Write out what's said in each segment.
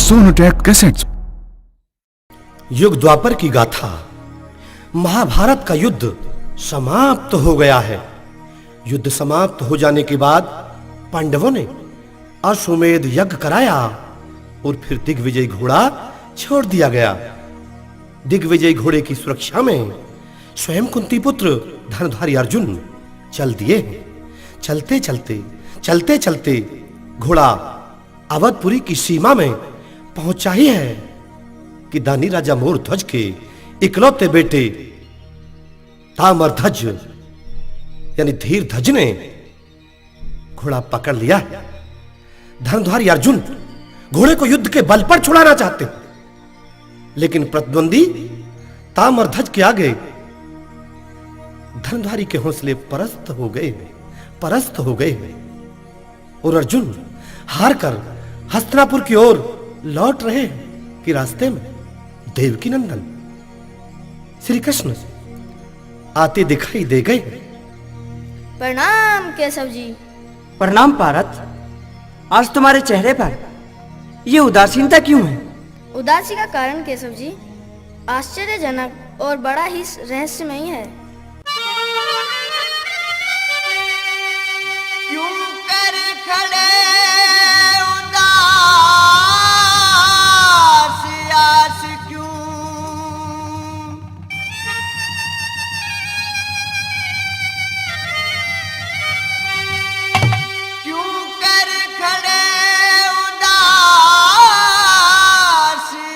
Sonotech cassettes. युग द्वापर की गाथा। महाभारत का युद्ध समाप्त हो गया है। युद्ध समाप्त हो जाने के बाद पांडवों ने अश्वमेध यज्ञ कराया और फिर दिग्विजय घोड़ा छोड़ दिया गया। दिग्विजय घोड़े की सुरक्षा में स्वयं कुंती पुत्र धनुर्धारी अर्जुन चल दिए। चलते चलते घोड़ा अवधपुरी की सीमा में पहुंचा ही है कि दानी राजा मोरध्वज के इकलौते बेटे ताम्रध्वज यानी धीरध्वज ने घोड़ा पकड़ लिया। धनुर्धारी अर्जुन घोड़े को युद्ध के बल पर छुड़ाना चाहते, लेकिन प्रतिद्वंदी ताम्रध्वज के आगे धनुर्धारी के हौसले पस्त हो गए और अर्जुन हार कर हस्तिनापुर की ओर लौट रहे हैं कि रास्ते में देवकी नंदन श्री कृष्ण आते दिखाई दे गए। प्रणाम केशव जी। प्रणाम पारथ। आज तुम्हारे चेहरे पर ये उदासीनता क्यों है? उदासी का कारण केशव जी आश्चर्यजनक और बड़ा ही रहस्यमयी है। क्यों कर खड़े उदास आस क्यों? क्यों कर खड़े उदास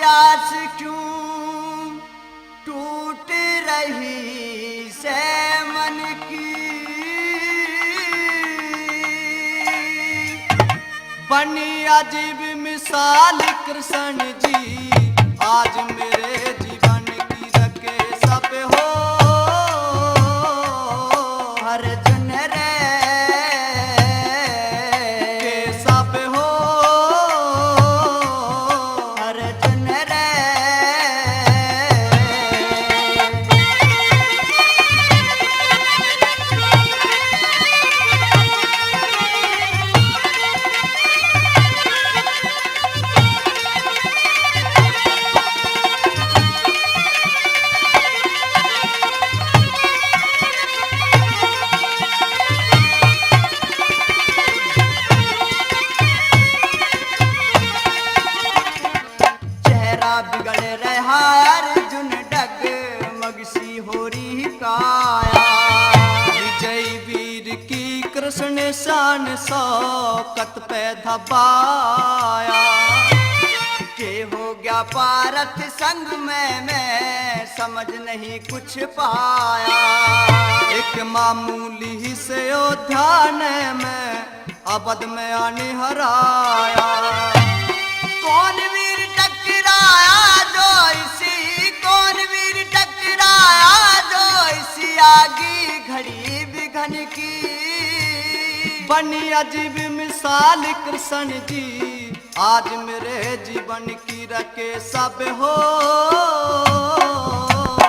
आस क्यों? टूट रही से मन की बनी अजीब मिसाल कृष्ण जी। आज मेरे जीवन की रखे सब हो हर जन रे के सब हो हर जन रे। बिगड़ रहा अर्जुन डग मगसी हो रही काया। विजय वीर की कृष्ण शान शौकत पे धबाया। के हो गया पारथ संग में मैं समझ नहीं कुछ पाया। एक मामूली ही से ध्यान में अवध में आने हराया। कौन वीर टकराया जो इसी, कौन वीर टकराया जो इसी आगी घड़ी बिघन की। बनी अजीब मिसाल कृष्ण जी। आज मेरे जीवन की रखे सब हो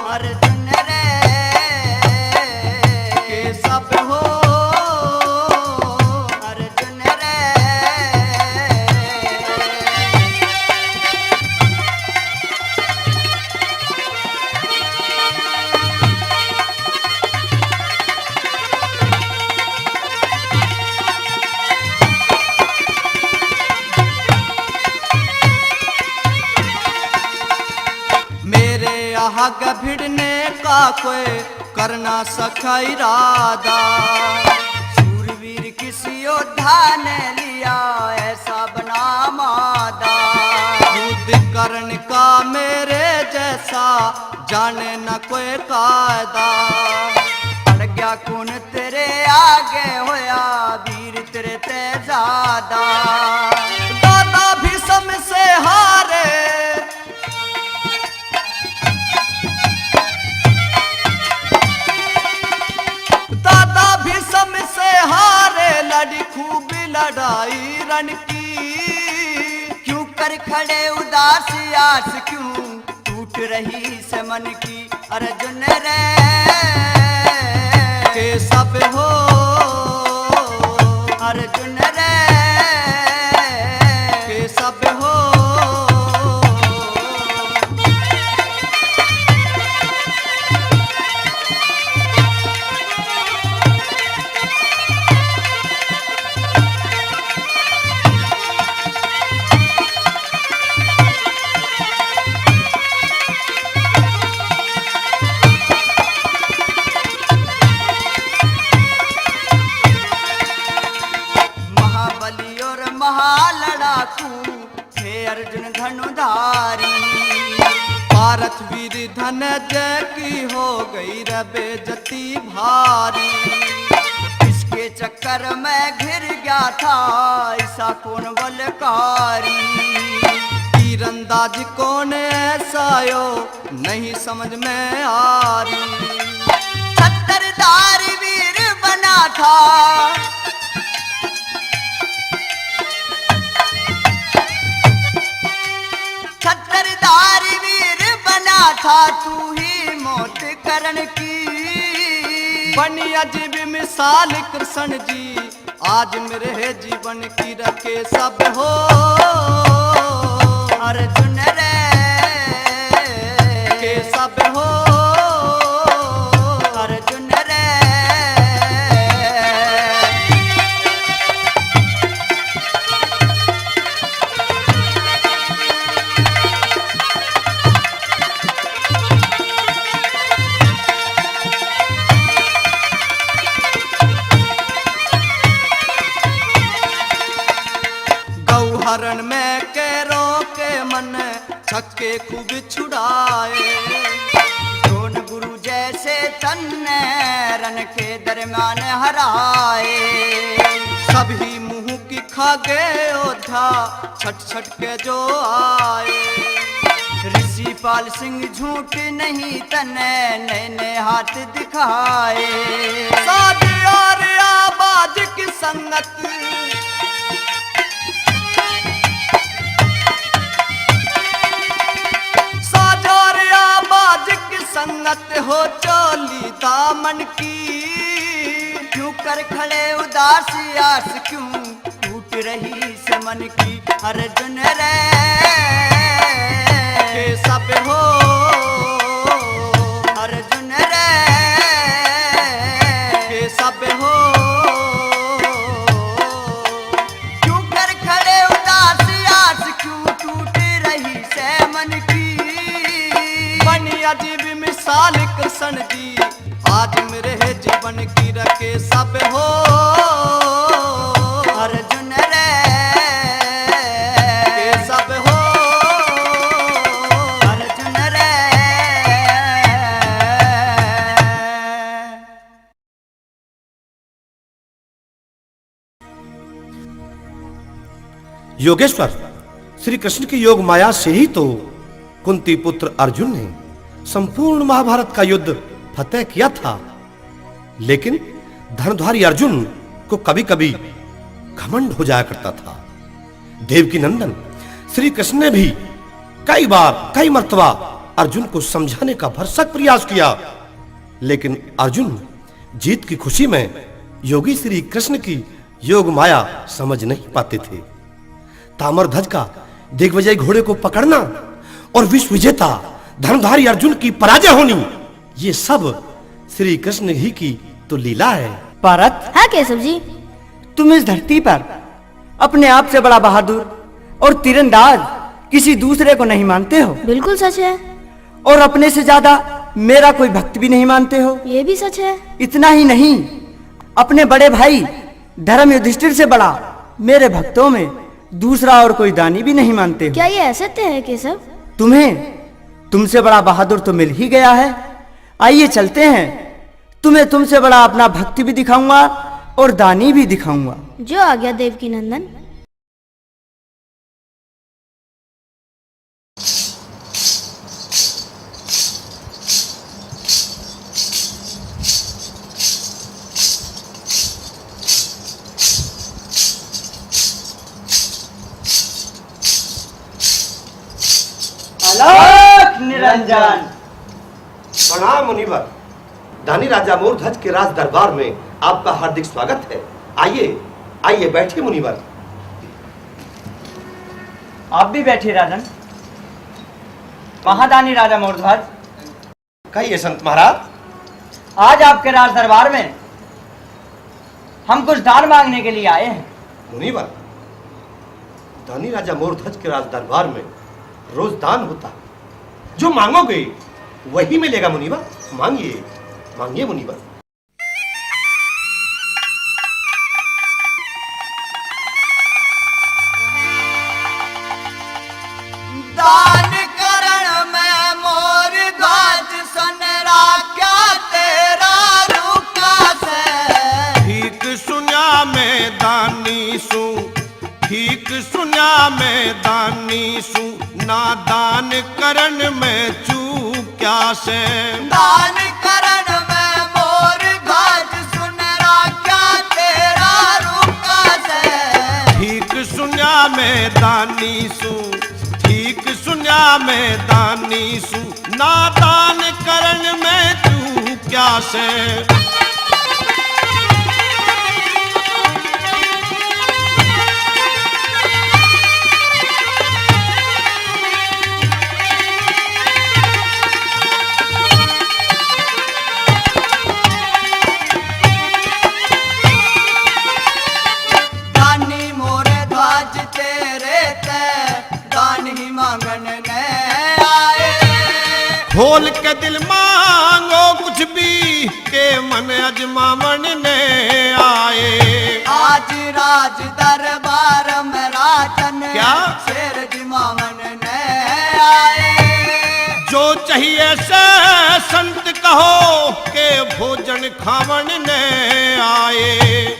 अर्जुन रे के सब हो अर्जुन रे। आग भिड़ने का कोई करना सका इरादा। सूरवीर किसी योद्धा ने लिया ऐसा बना मादा। युद्ध करने का मेरे जैसा जाने न कोई कायदा। पड़ गया कौन तेरे आगे होया वीर तेरे ते ज्यादा। दादा भी सम से हारे लड़ी खूब लड़ाई रण की। क्यों कर खड़े उदास आस क्यों? टूट रही से मन की अर्जुन रे के सब हो अर्जुन रे के सब हो। नारी। पारथ वीर धनंजय की हो गई रे बेइज्जती भारी। इसके चक्कर में घिर गया था ऐसा कौन बलकारी। तीरंदाज कौन ऐसा यो नहीं समझ में आ रही। छत्रधार वीर बना था छत्रधार वीर बना था तू ही मौत करण की। बनी अजीब मिसाल कृष्ण जी आज मेरे जीवन की रखे सब हो। अर्जुन रे के सब हो अर्जुन रे। हरण में कैरों के मन छक्के खूब छुड़ाए। द्रोण गुरु जैसे तन्ने रन के दरम्यान हराए। सभी मुंह की खा गए ओझा छट छट के जो आए। ऋषि पाल सिंह झूठ नहीं तने नैने हाथ दिखाए। साधी और आबाज की संगत संगत हो चोली दामन की। क्यों कर खड़े उदास आस क्यों टूट रही से मन की। अर्जुन रे के सब हो अर्जुन रे के सब हो। क्यों कर खड़े उदास आस क्यों टूट रही से मन की। बनी अजीब मिसाल कृष्ण जी आज मेरे जीवन की रखे सब हो। अर्जुन रे के सब हो अर्जुन रे। योगेश्वर, श्री कृष्ण की योग माया से ही तो कुंती पुत्र अर्जुन ने संपूर्ण महाभारत का युद्ध फतेह किया था। लेकिन धनुधारी अर्जुन को कभी कभी घमंड हो जाया करता था। देवकी नंदन श्री कृष्ण ने भी कई मर्तबा अर्जुन को समझाने का भरसक प्रयास किया। लेकिन अर्जुन जीत की खुशी में योगी श्री कृष्ण की योग माया समझ नहीं पाते थे। ताम्रध्वज का दिग्विजय घोड़े को पकड़ना और विश्व विजेता धनुधारी अर्जुन की पराजय होनी, ये सब श्री कृष्ण ही की तो लीला है। पारथ, हाँ केशव जी। तुम इस धरती पर अपने आप से बड़ा बहादुर और तीरंदाज किसी दूसरे को नहीं मानते हो। बिल्कुल सच है। और अपने से ज्यादा मेरा कोई भक्त भी नहीं मानते हो। ये भी सच है। इतना ही नहीं, अपने बड़े भाई धर्म युधिष्ठिर से बड़ा मेरे भक्तों में दूसरा और कोई दानी भी नहीं मानते हो। क्या ये असत्य है केशव? तुम्हें तुमसे बड़ा बहादुर तो मिल ही गया है। आइए चलते हैं, तुम्हें तुमसे बड़ा अपना भक्ति भी दिखाऊंगा और दानी भी दिखाऊंगा। जो आज्ञा देवकी नंदन। अलख निरंजन। प्रणाम मुनिवर। दानी राजा मोरध्वज के राज दरबार में आपका हार्दिक स्वागत है। आइए आइए बैठिए मुनिवर। आप भी बैठिए राजन। महादानी राजा मोरध्वज, कहिए संत महाराज। आज आपके राज दरबार में हम कुछ दान मांगने के लिए आए हैं। मुनिवर, दानी राजा मोरध्वज के राज दरबार में रोज दान होता है। जो मांगोगे वही मिलेगा मुनिवर। मांगिए मांगिए मुनिवर। दा में दानी सू ना दान करण में चूक्या से। दान करण में मोर गाज सुनरा क्या तेरा रुका से। ठीक सुन्या में दानी सू, ठीक सुन्या में दानी सू ना दान करण में चूक्या से। खोल के दिल मांगो कुछ भी के मन अजमावन ने आए। आज राज दरबार में राजन क्या शेर जिमावन ने आए। जो चाहिए से संत कहो के भोजन खावन ने आए।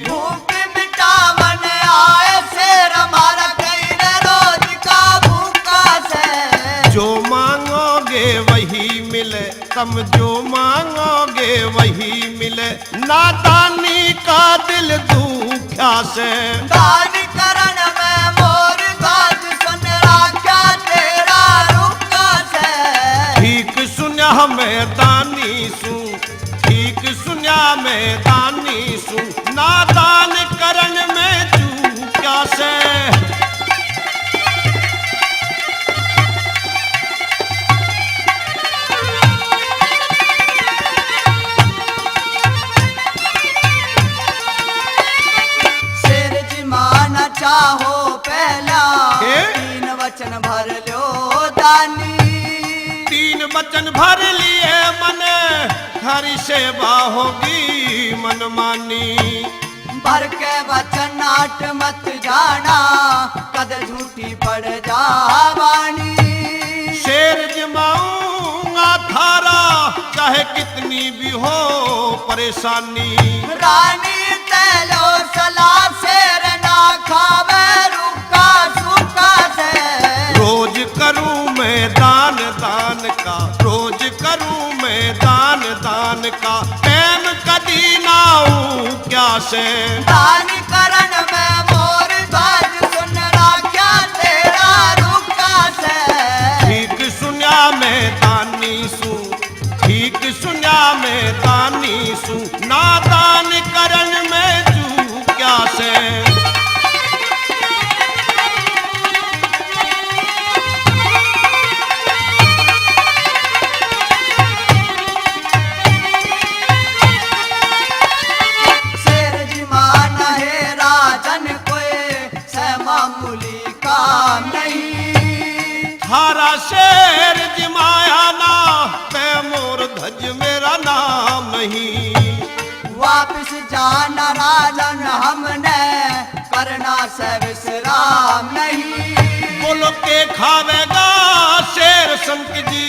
भूख मिटावन आए शेर हमारा कई रोज का भूखा से। जो मांगोगे वही मिले, तुम जो मांगोगे वही मिले, नादानी का दिल दुख्या से। दान करण में मोर गाज सुनरा क्या तेरा रुका से। ठीक सुन्या में दानी सू, ठीक सुन्या में दानी सू नादान करण में चूक्या से। चाहो पहला तीन वचन भर लो दानी। तीन वचन भर लिए मन हरि सेवा होगी मनमानी। भर के वचन नाट मत जाना कद झूठी पड़ जावानी। शेर जमाऊंगा थारा चाहे कितनी भी हो परेशानी। रानी तेलो सला शेर ना खावे रुका सुका से। रोज करूं मैं दान दान का, रोज करूं मैं दान दान का, टाइम कदी ना आऊं क्या से। दान करण में मोर गाज सुनरा क्या तेरा रुका से। ठीक सुन्या में दानी सू, ठीक सुन्या में दानी सू नादान करण में चूक्या से। शेर जिमान है राजन कोई से मामूली काम नहीं। थारा शेर जिमाया ना पे मोर धज मेरा नाम नहीं। वापिस जाना राजन हमने करना से विश्राम नहीं। बोलो के खावेगा शेर संत जी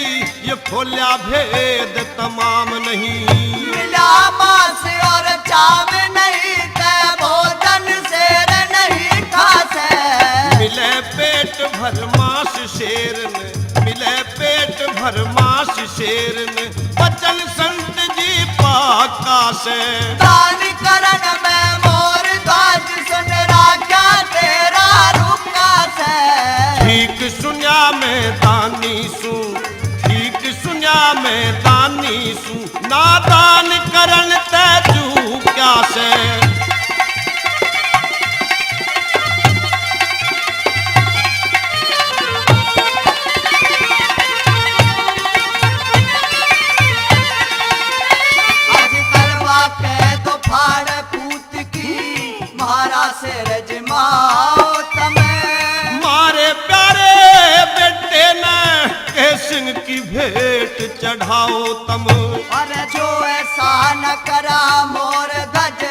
ये खोल्या भेद तमाम नहीं। मिला मांस और चाव नहीं ते भोजन शेर नहीं खासे। मिले पेट भर मांस शेर ने, मिले पेट भर मांस शेर ने, बचन संत जी पाका से। दान करण में मोर गाज सुनरा क्या तेरा रुका से। ठीक सुन्या में दानी सू, ठीक सुन्या में दानी सू नादान करण ते चूक्या से। आज करवा के तो फाड़ पूत की महारा से रजमाओ तमें। मारे प्यारे बेटे ने के सिंह की भेंट चढ़ाओ तम। अरे जो ऐसा न करा मोर गज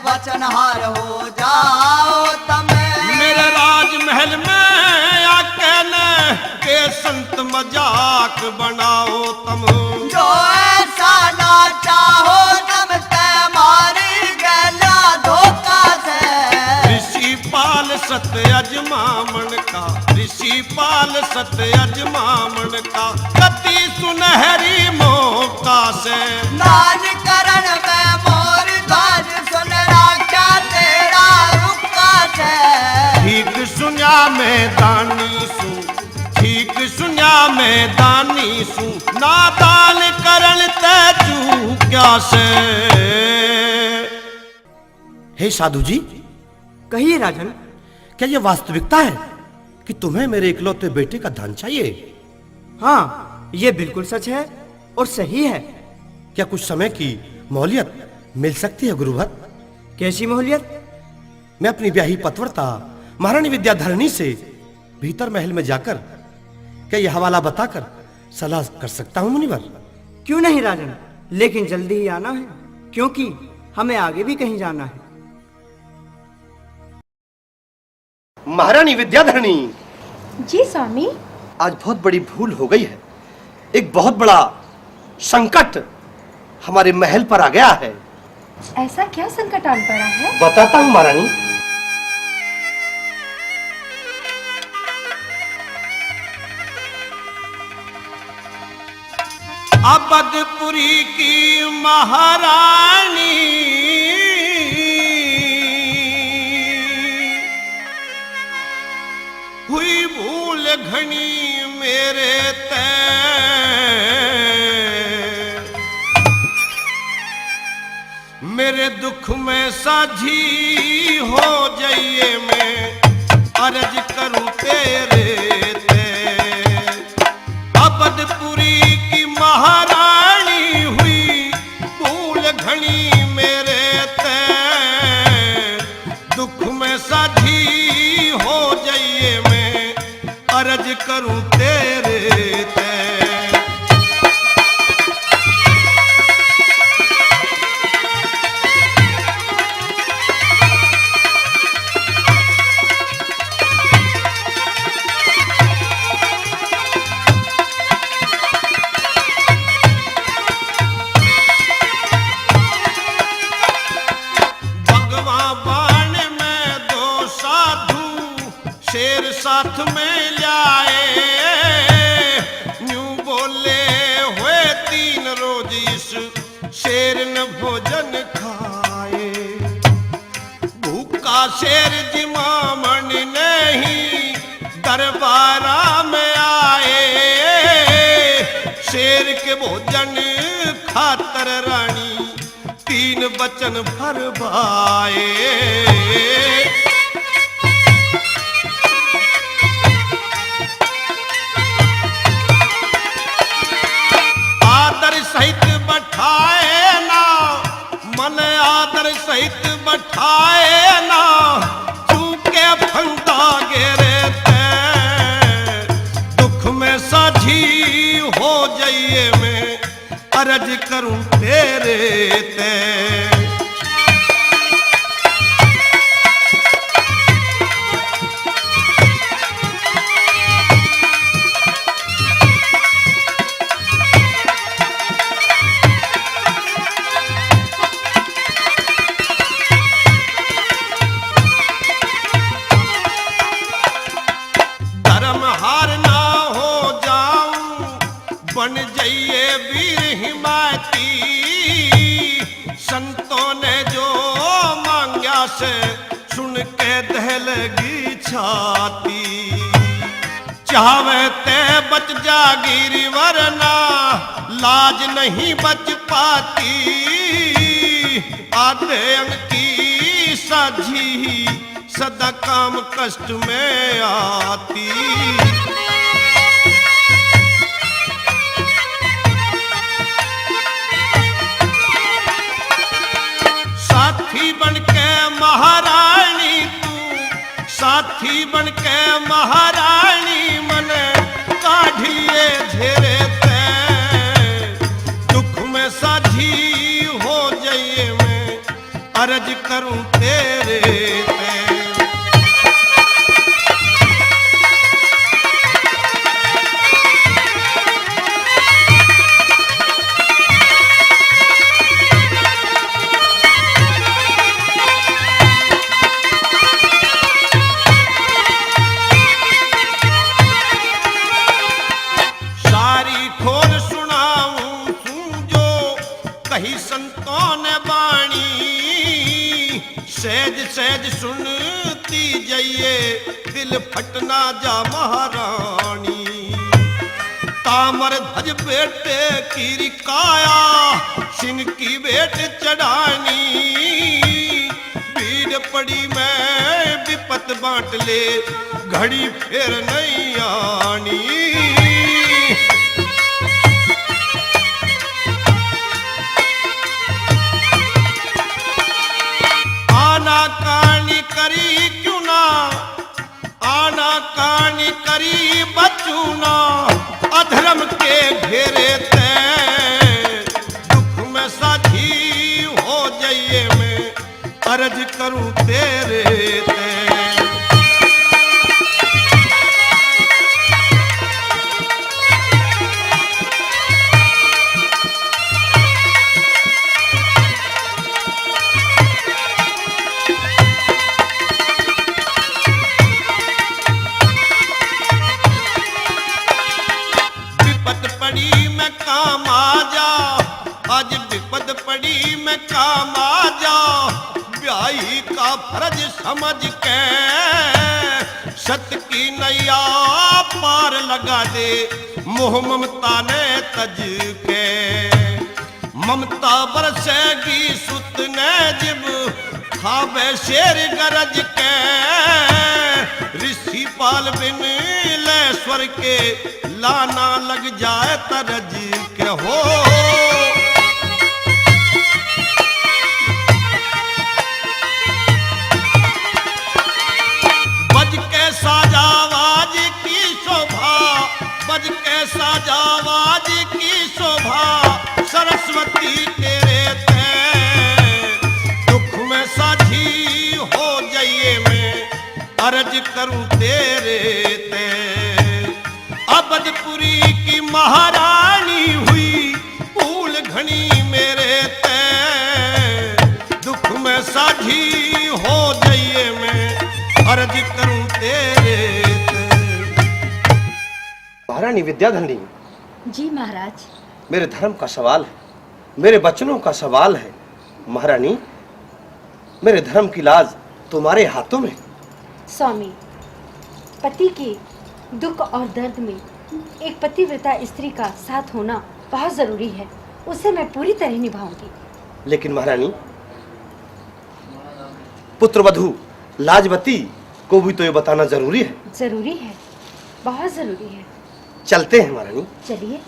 वचनहार हो जाओ तमें। मेरे राजमहल में आके न के संत मजाक बनाओ तम। जो ऐसा ना चाहो तम ते मारी गला धोखा से। ऋषि पाल सत अजमामण का, ऋषि पाल सत अजमामण का, कति सुनहरी मौका से दान करण में मोर दान सुन राजा तेरा रुका से। ठीक सुना मैं दानी सू, ठीक सुना मैं दानी सू, नादान करण तू क्या से। हे साधु जी, कहिए राजन। क्या यह वास्तविकता है कि तुम्हें मेरे इकलौते बेटे का धन चाहिए? हाँ, ये बिल्कुल सच है और सही है। क्या कुछ समय की मोहलियत मिल सकती है गुरुवर? कैसी मोहलियत? मैं अपनी ब्याही पतव्रता महारानी विद्याधरणी से भीतर महल में जाकर क्या यह हवाला बताकर सलाह कर सकता हूं मुनिवर? क्यों नहीं राजन, लेकिन जल्दी ही आना है, क्योंकि हमें आगे भी कहीं जाना है। महारानी विद्याधरणी, जी स्वामी। आज बहुत बड़ी भूल हो गई है। एक बहुत बड़ा संकट हमारे महल पर आ गया है। ऐसा क्या संकट आन पड़ा है? बताता हूं महारानी। अबदपुरी की महारानी हुई भूल घनी मेरे तय, मेरे दुख में साझी हो जाइए, मैं अर्ज करूं तेरे ते। अबदपुरी की महारानी हुई भूल घनी मेरे तय, दुख में साझी हो जाइए, मैं अर्ज करूं तेरे ते। शेर साथ में लाए, न्यू बोले हुए 3 रोज इस शेर न भोजन खाए। भूखा शेर जिमामन नहीं दरबारा में आए, शेर के भोजन खातर रानी 3 बचन भरवाए। सहित बैठाए ना, मन आदर सहित बैठाए ना, चूके फंदा गिरे ते, दुख में साझी हो जाइए, मैं अर्ज करूं तेरे ते। बन जाइए वीर हिमायती, संतों ने जो मांगा से सुन के दहलगी छाती। चाहे ते बच जागीर वरना लाज नहीं बच पाती, आधे अंग की साझी सदा काम कष्ट में आती। साथी बनके महारानी तू, साथी बनके महारानी मन काढ़िए झेरे ते, दुख में साझी हो जाइए, मैं अर्ज करूं तेरे ते। सहज सहज सुनती जाइए, दिल फटना जा महारानी। तामर धज बेटे की रिकाया, सिन की बेट चढ़ानी। भीड़ पड़ी मैं विपत बांट ले, घड़ी फिर नहीं आनी। आना कानी करी क्यों ना, आना कानी करी बचू ना। अधर्म के घेरे ते दुख में साझी हो जाइए, मैं अर्ज करूं तेरे ते। काम आ जा, आज विपद पड़ी मैं काम आ जा। ब्याही का फर्ज समझ के सत की नैया पार लगा दे, मोह ममता ने तज के। ममता बरसेगी सुत ने जिब, खावे शेर गरज के। ऋषि पाल बिन ले स्वर के, लाना लग जाए तरज के हो। बज के साजावाज की शोभा, बज के साजावाज की शोभा। सरस्वती तेरे ते दुख में साझी हो जाइए, मैं अर्ज करूं तेरे ते। अबदपुरी की महारानी हुई, फूल घनी मेरे ते। दुख में साझी हो जाइए, मैं अर्ज करूं तेरे ते। महारानी विद्याधरणी, जी महाराज। मेरे धर्म का सवाल है, मेरे बचनों का सवाल है। महारानी, मेरे धर्म की लाज तुम्हारे हाथों में। स्वामी, पति के दुख और दर्द में एक पतिव्रता स्त्री का साथ होना बहुत जरूरी है, उसे मैं पूरी तरह निभाऊंगी। लेकिन महारानी, पुत्रवधू लाजवती को भी तो ये बताना जरूरी है। जरूरी है, बहुत जरूरी है। चलते हैं महारानी। चलिए।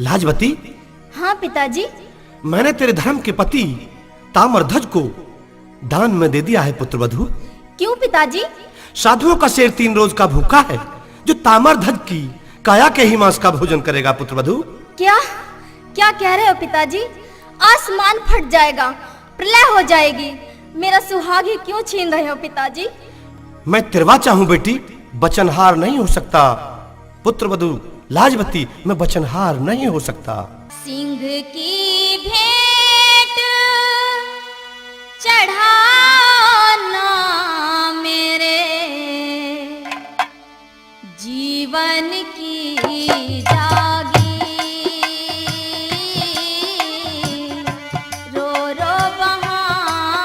लाजवती, हाँ पिताजी। मैंने तेरे धर्म के पति ताम्रध्वज को दान में दे दिया है पुत्रवधू। क्यों पिताजी? साधुओं का शेर 3 रोज का भूखा है, जो ताम्रध्वज की काया के ही मांस का भोजन करेगा पुत्रवधू। क्या क्या कह रहे हो पिताजी? आसमान फट जाएगा, प्रलय हो जाएगी। मेरा सुहाग ही क्यों छीन रहे हो पिताजी? मैं तिरवाचा हूँ बेटी, बचनहार नहीं हो सकता। पुत्रवधू लाजवती, मैं बचनहार नहीं हो सकता। सिंह की भेंट चढ़ाना मेरे जीवन की जागी, रो रो बहाऊंगी।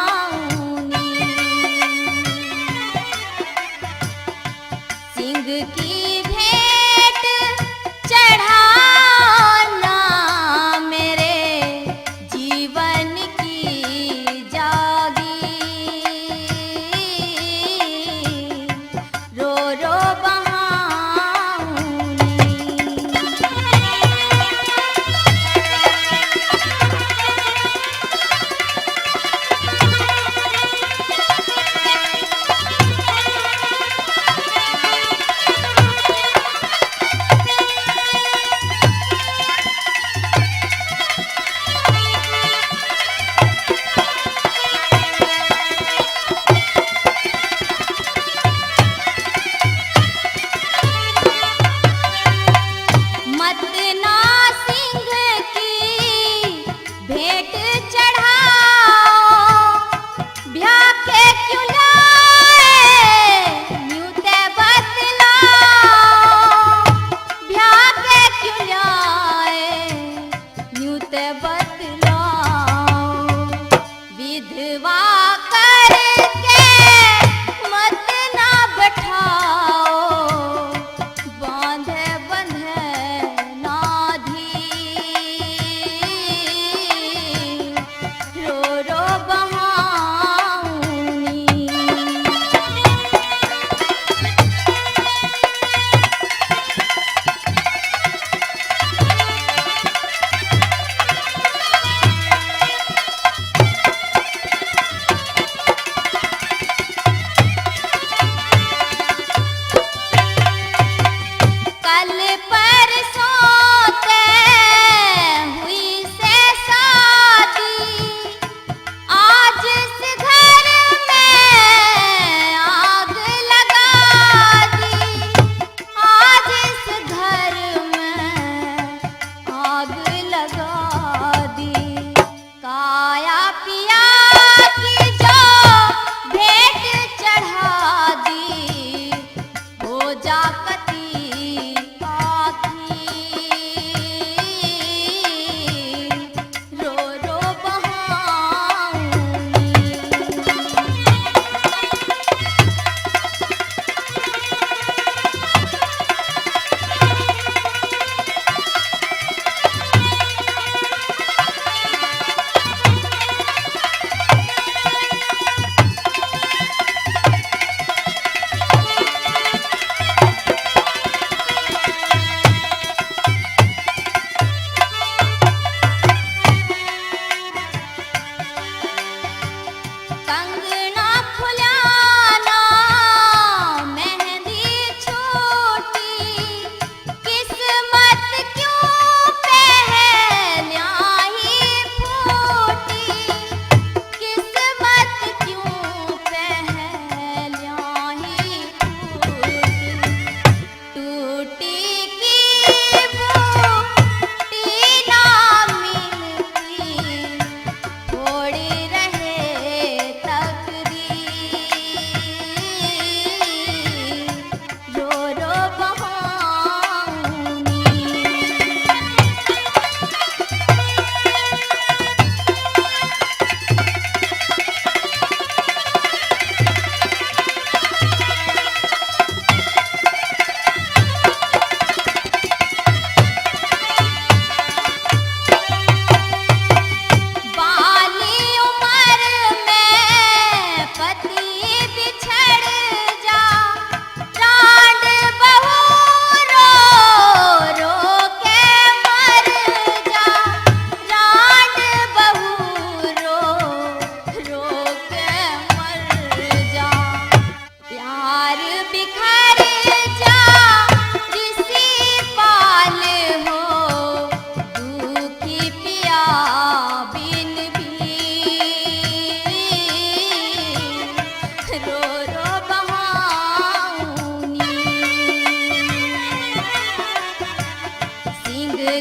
सिंह की भेंट चढ़ाना मेरे जीवन की जागी, रो रो बहाऊंगी।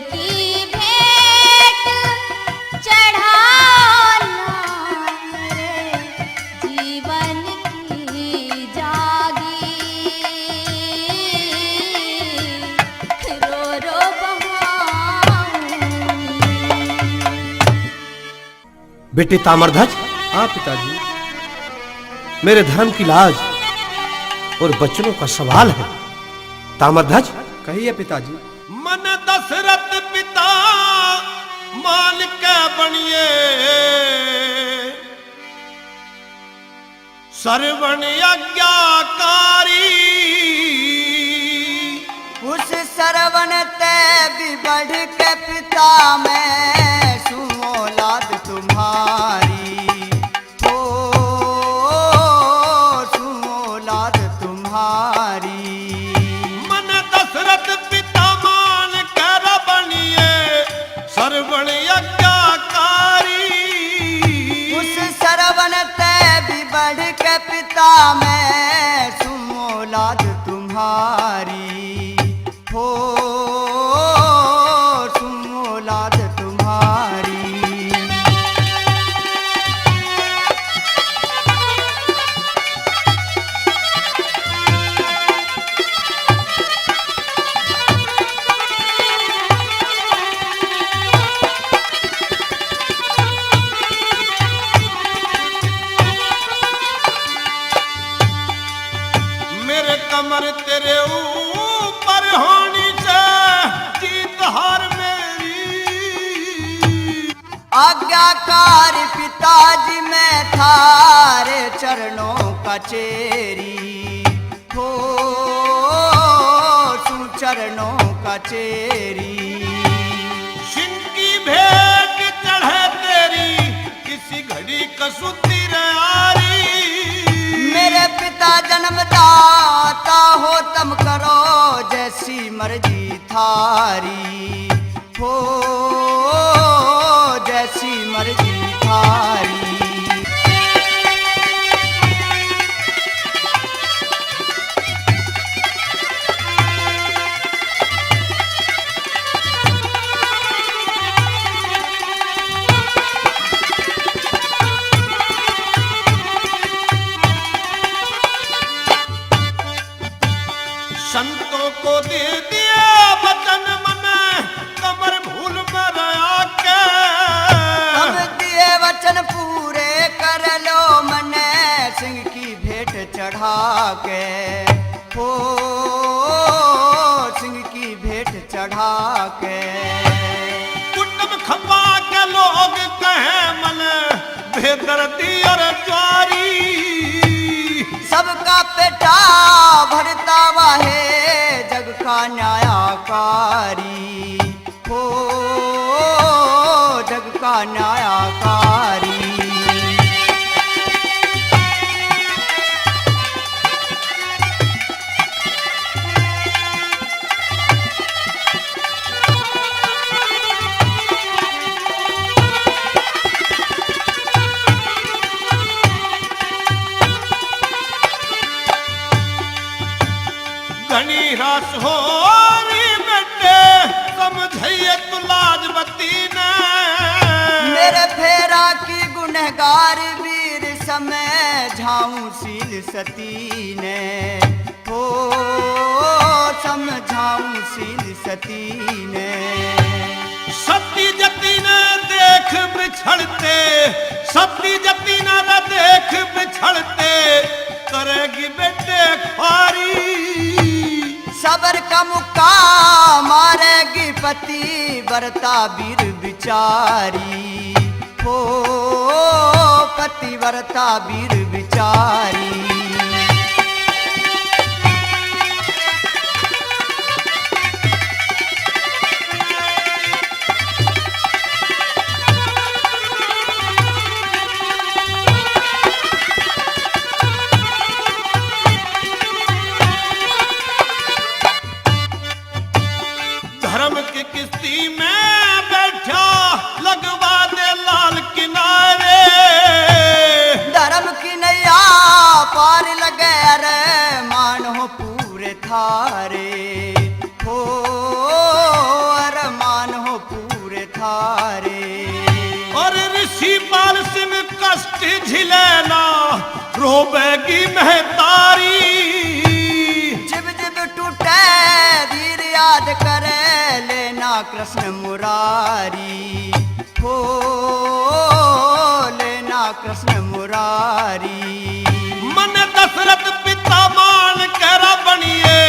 की भेंट चढ़ाना रे जीवन की जागी रो रो बहाऊं। बेटे ताम्रध्वज, हाँ पिताजी। मेरे धर्म की लाज और बच्चों का सवाल है। ताम्रध्वज, कहिए पिताजी। मन दशरथ पिता मान के बनिए सर्वण यज्ञाकारी। उस सरवन ते भी बढ़ के पिता मैं सुनो औलाद तुम्हारी, हो सुनो औलाद तुम्हारी। मन दशरथ पिता मान कर बनिए सर्वण यज्ञाकारी। उस सरवन ते भी बढ़ के पिता मैं सुनो औलाद तुम्हारी, हो सुनो औलाद तुम्हारी। मेरे कमर तेरे ऊपर होनी से जीत हार मेरी। आज्ञाकार पिताजी मैं थारे चरणों का चेरी, हो सु चरणों का चेरी। सिंह की भेंट चढ़े तेरी किसी घड़ी कसुती रयारी। मेरे पिता जन्मदाता हो तम करो जैसी मर्जी थारी, हो जैसी मर्जी थारी। संतों को दे दिया वचन मन कमर भूल में आके। हम दिए वचन पूरे कर लो मने सिंह की भेंट चढ़ा के, हो सिंह की भेंट चढ़ा के। कुटुंब खपा के लोग कहे मन बेदर्दी और ज्वारी। सबका पेटा भरता वाहे जग का न्यायकारी, हो जग का न्यायकारी। घनी रास हो बेटे समझिए तू लाजवती ने। मेरे फेरा की गुनहगार वीर समय झाऊं सील सती ने, हो समझाऊं सील सती ने। सती जती ने देख बिछड़ते, सती जती ने देख बिछड़ते करेगी बेटे ख्वारी। सबर का मुक्का मारेगी पति बरता वीर बिचारी, हो पति बरता वीर बिचारी। धर्म की किस्ती में बैठा लगवा दे लाल किनारे। धर्म की नैया पार लगे अरे मान हो पूरे थारे, हो अरे मान लेना रोबेगी महतारी। जिब जिब टूटे वीर याद करे लेना कृष्ण मुरारी हो लेना कृष्ण मुरारी। मन दशरथ पिता मान कर बनिए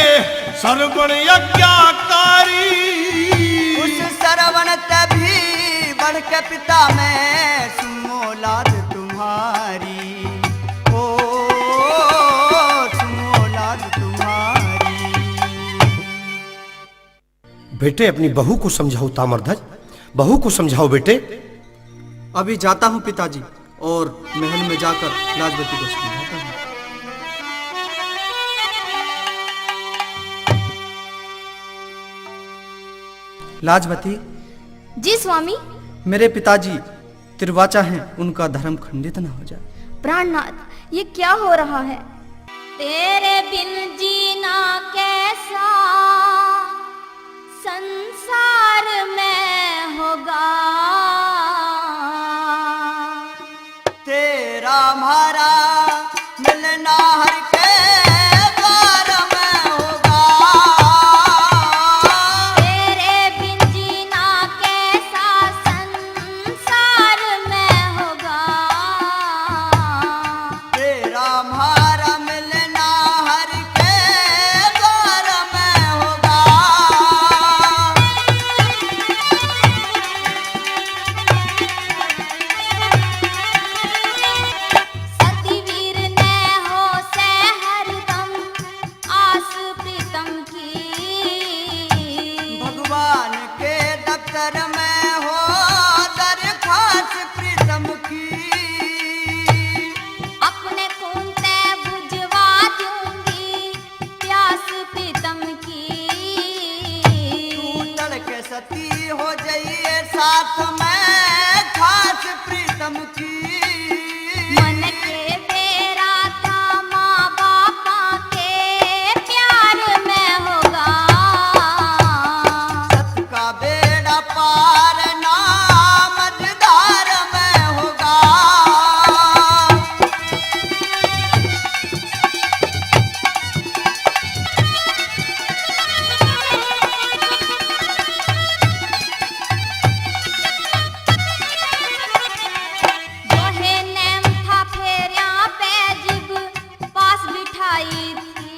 सर्वण यज्ञाकारी। उस सरवण तभी बढ़ के पिता में सुमो लाद तुम्हारी ओ सुमो लाद तुम्हारी। बेटे अपनी बहू को समझाओ तामरध्वज, बहू को समझाओ बेटे। अभी जाता हूँ पिताजी और महल में जाकर लाजवती को समझाता हूँ। लाजवती, जी स्वामी। मेरे पिताजी तिरवाचा हैं, उनका धर्म खंडित न हो जाए। प्राणनाथ, ये क्या हो रहा है? तेरे बिन जीना कैसा संसार में होगा। तेरा हमारा मिलना हर के द्वार में होगा। तेरे बिन जीना कैसा संसार में होगा। तेरा हमारा मिलना हर के द्वार में होगा। सतीवीर ने हो से हरदम आस प्रीतम की। भगवान के दफ्तर में हो दरखास्त प्रीतम की। अपने खून ते बुझवा दूंगी प्यास प्रीतम की। तू तड़के सती हो जाइए साथ में खास प्रीतम की। मन के बेरा था माँ बापा के प्यार में होगा। सत का बेड़ा पार नाम मझधार में होगा। जोहे नेम था फेरिया पे जिब पास बिठाई थी।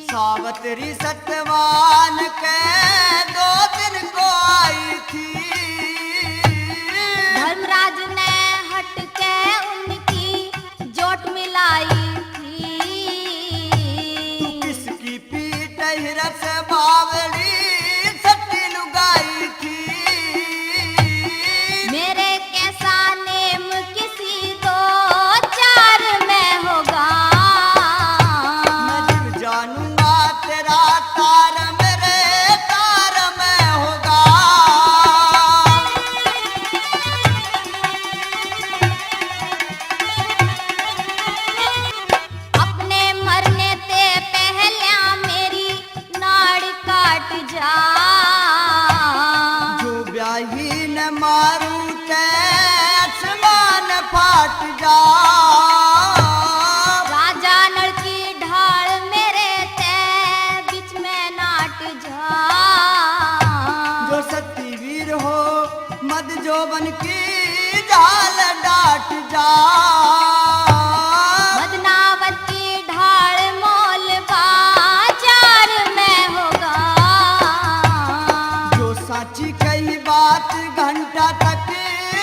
सावत्री सत्यवान के 2 दिन को आई थी। धर्मराज ने हट के उनकी जोट मिलाई थी। तू किसकी पीठ हिरस बावड़ी सती लुगाई थी। मेरे कैसा नेम किसी 2-4 में होगा। मैं जब जानूंगा तेरा तार मेरे तार में होगा। अपने मरने ते पहले मेरी नाड़ काट जा। जो ब्याही न मारू ते आसमान फाट जा। राजा नल की ढाल मेरे ते बीच में नाट जा। जो सती वीर हो मद जोबन की जाल डाट जा। बदनावत की ढाल मोल बाजार में होगा। जो साची कही बात घंटा तक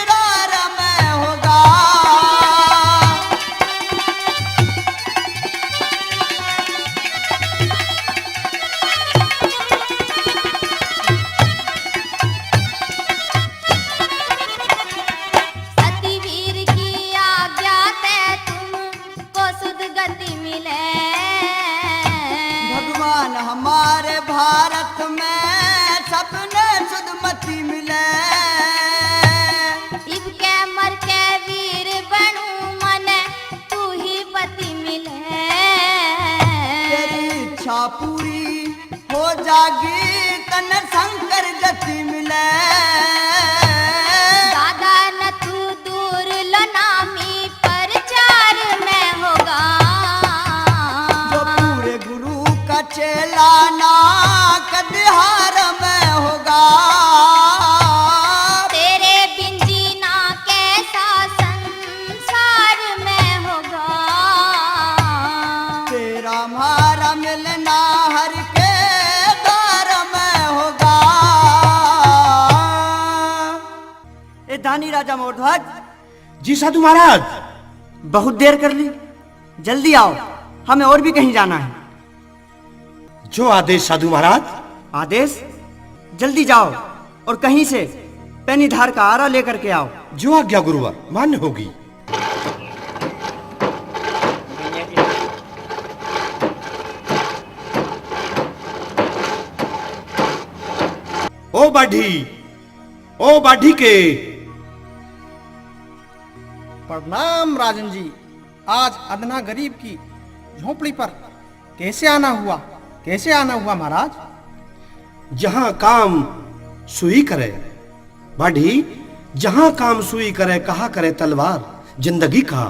रार में होगा। सतीवीर की आज्ञा ते तुमको सुध गति मिले। भगवान हमारे भारत में सबने सुधमति मिले। इब के मर के वीर बनू मन तू ही पति मिले। तेरी इच्छा पूरी हो जागी तन शंकर गति मिले। दादा न तू दूर लना दानी राजा मोरध्वज। जी साधु महाराज। बहुत देर कर ली, जल्दी आओ, हमें और भी कहीं जाना है। जो आदेश साधु महाराज। आदेश? जल्दी जाओ और कहीं से पैनीधार का आरा लेकर के आओ। जो आज्ञा गुरुवर, मान्य होगी। ओ बाढ़ी के। प्रणाम राजन जी। आज अदना गरीब की झोपड़ी पर कैसे आना हुआ महाराज? जहां काम सुई करे बाढ़ी, जहां काम सुई करे कहा करे तलवार जिंदगी का।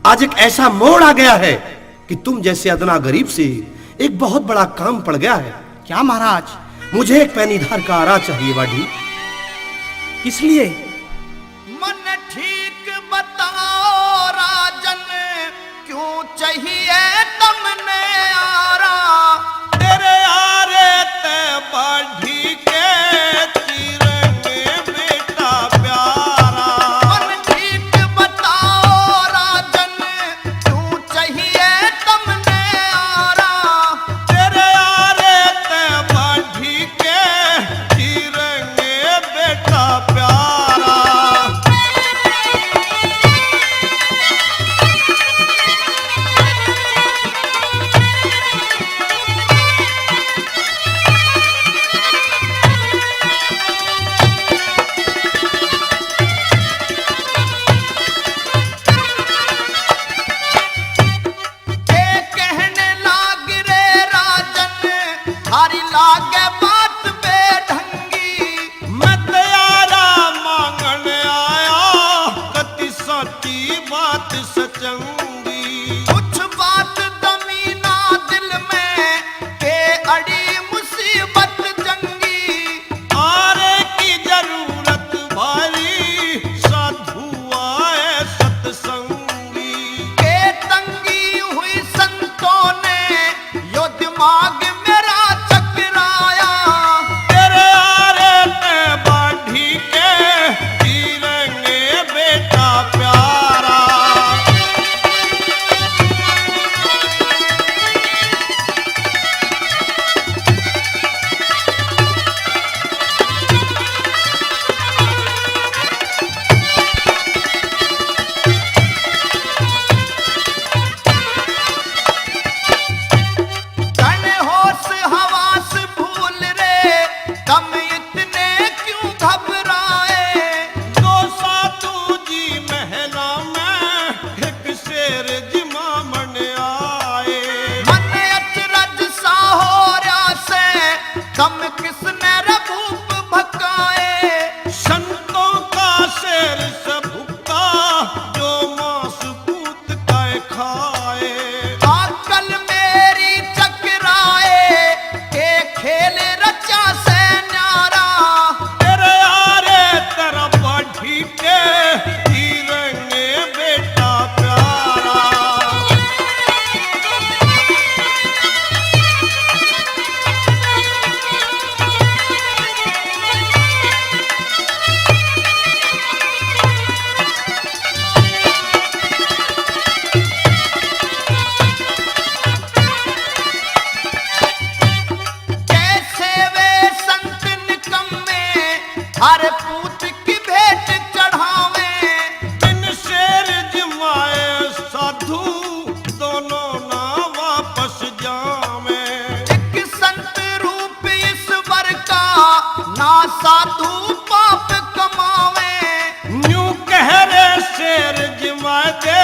आज एक ऐसा मोड़ आ गया है कि तुम जैसे अदना गरीब से एक बहुत बड़ा काम पड़ गया है। क्या महाराज? मुझे एक पैनीधार का आरा चाहिए बाढ़ी। किस लिए? मन ठीक बताओ राजन, क्यों चाहिए तुमने आरा? तेरे आरे ते बाढ़ी के तिरंगे बेटा प्यारा। मन ठीक बताओ राजन, क्यों चाहिए तुमने आरा? तेरे आरे ते बाढ़ी के तिरंगे बेटा प्यारा। के कहने लाग रे राजन, थारी लागे बात बेढंगी। मैं त्यारा मांगन आया, कति सच्ची बात सचंगी। कुछ बात दमी ना दिल में, के अड़ी मुसीबत जंगी। आरे की जरूरत भारी, साधु आए सत्संगी। के तंगी हुई संतों ने, यो दिमाग मेरा चकराया। तेरे आरे ते बाढ़ी के तिरंगे बेटा प्यारा। तन होश हवास भूल रे, कम इतने क्यों घबराए? दो साधु जी महला में, एक शेर जिमामन आए। मन अचरज सा हो रहा से, कम किसने रघुप भकाए? संतों का शेर सब भुक्का, जो मांस पूत काय खाए। आकल मेरी चकराए, के खेल रचा से न्यारा। तेरे आरे तेरा बाढ़ी के तिरंगे बेटा प्यारा। कैसे वे संत निकम्मे, हर पूत की भेंट चढ़ावे। बिन शेर जिमाए साधु, दोनों ना वापस जावे। एक संत रूप ईश्वर का, ना साधु पाप कमावे। न्यू कह रे शेर जिमाए दे,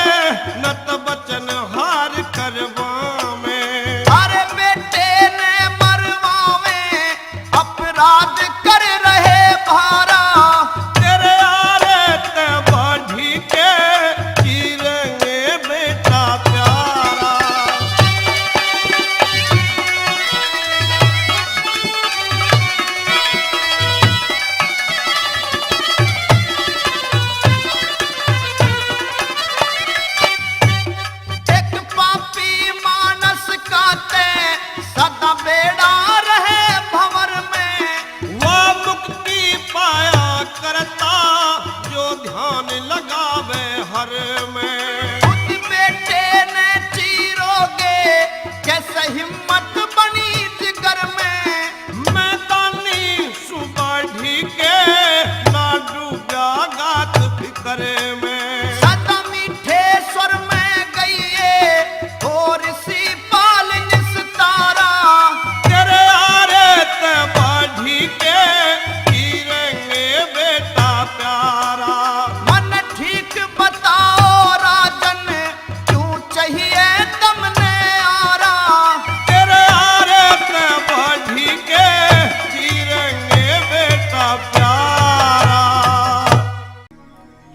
नत बचन हार करवावे। अरे बेटे ने मरवावे, अपराध कर रहे भारा। तेरे आरे ते बाढ़ी के तिरंगे बेटा प्यारा।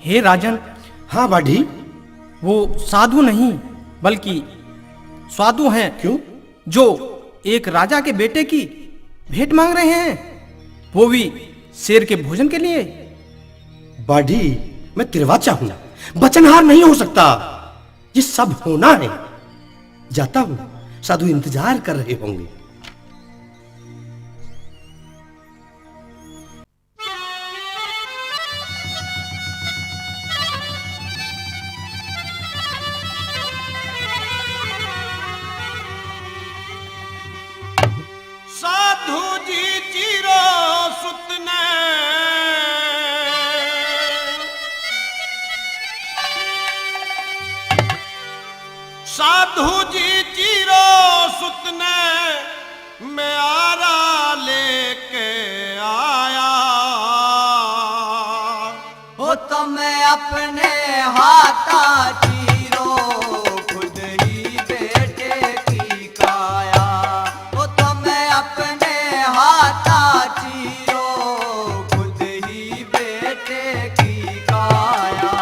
हे राजन, हाँ बाढ़ी। वो साधु नहीं बल्कि स्वादु हैं। क्यों? जो एक राजा के बेटे की भेंट मांग रहे हैं, वो भी शेर के भोजन के लिए। बाढ़ी, मैं तिरवाचा हूं, वचनहार नहीं हो सकता। ये सब होना है। जाता हूं, साधु इंतजार कर रहे होंगे। साधु जी चिरो सुतने साधु जी चिरो सुतने मैं आरा लेके आया। हो तो मैं अपने हाथा चीरो खुद ही बेटे की काया। हो तो मैं अपने हाथा चीरो खुद ही बेटे की काया।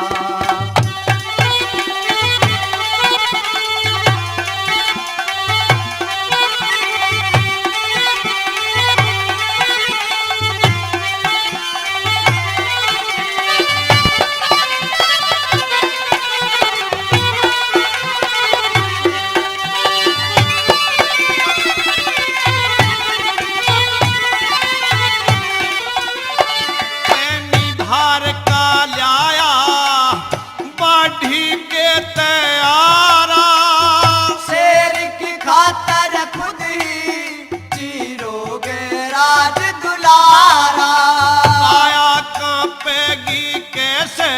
धार का लाया बाढ़ी के तैयारा। शेर की खातर खुद ही चीरोगे राज दुलारा। आया कांपेगी कैसे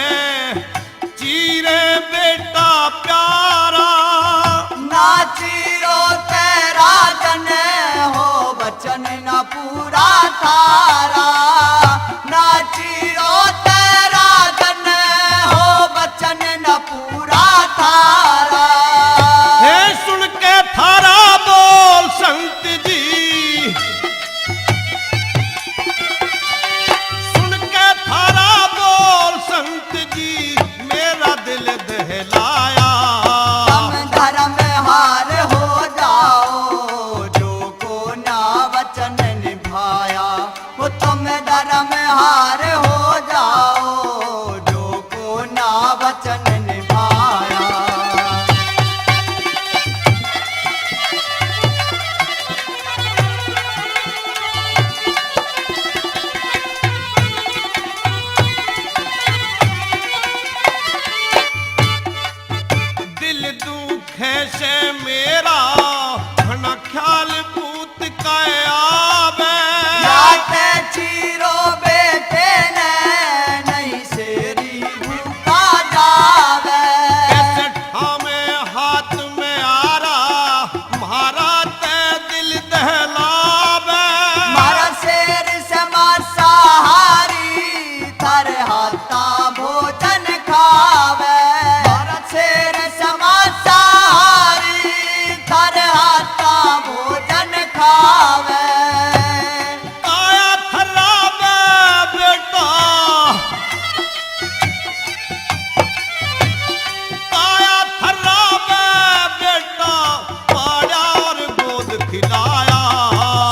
चीरे बेटा प्यारा। ना चीरो तेरा जन हो बचन न पूरा थारा। ना चीरो तेरा जन हो बचन न पूरा थारा। हे सुन के थारा बोल संत जी, सुन के थारा बोल संत जी, मेरा दिल दहलाया। तुम धर्म हार हो जाओ जो को ना वचन निभाया। वो तुम धर्म हार हो जाओ जो को ना वचन निभाया। दिल दुखे से मेरा घना ख्याल पूत का आवे। जाते चीरो बेटे ने नहीं शेरी भूखा जावे। कैसे ठामे हाथ में आरा मारा ते दिल दहलावे। मारा शेर समा सहारी थारे हाथा भोजन खावे। मारा शेर समा सहारी थारे हाथा भोजन खावे। आया थलावे बेटा, आया थलावे बेटा, पाया और गोद खिलाया।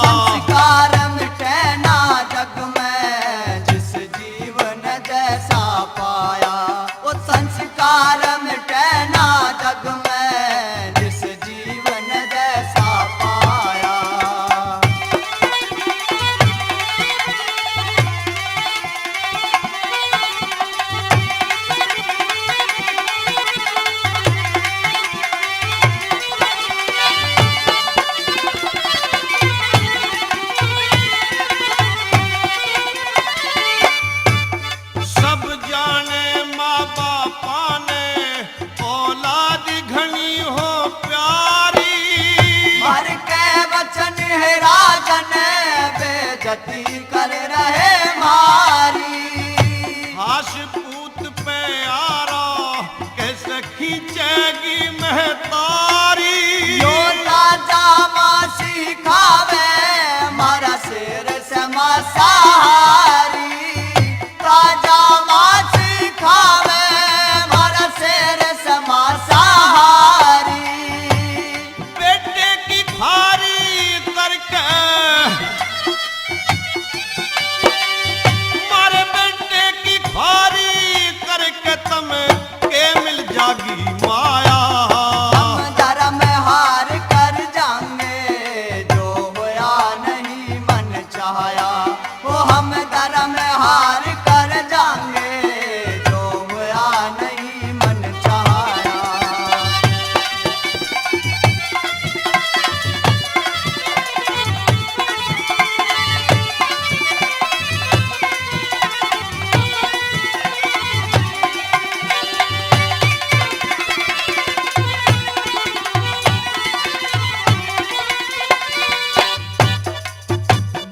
संस्कार मिटे ना जग में जिस जीवन जैसा पाया। वो संस्कार मिटे ना जग में जिस जीवन जैसा पाया। सब जाने माँ बापा ने औलाद घनी हो प्यारी। मर के वचन है राजन बेजती कर रहे मारी। हाश पूत पे आरा कैसे खींचेगी महतारी। यो राजा मासी खावे मारा शेर समा सहारी। राजा मासी खावे छाया, वो हम धर्म हार कर जाएंगे, जो हुआ नहीं मन चाया।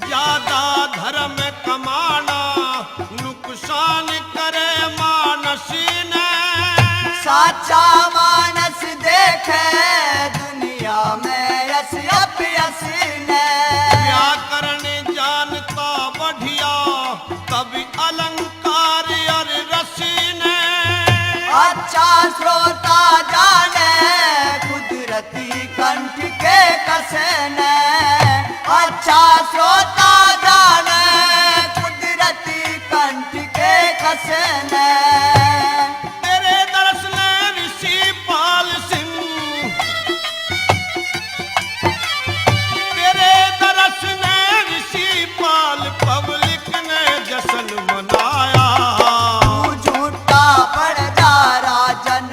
ज्यादा धर्म कमाना नुकसान करे मानसी ने। साचा मानस देखे दुनिया में यस अपयस ने। व्याकरण जानता बढ़िया कवि अलंकार और रसी ने। अच्छा श्रोता जाने कुदरती कंठ के कसने। अच्छा श्रोता जाने कुदरती कंठ के कसने। तेरे दरस ने ऋषि पाल सिंह, तेरे दरस ने ऋषि पाल पब्लिक ने जश्न मनाया। तू झूठा पड़ जा राजन,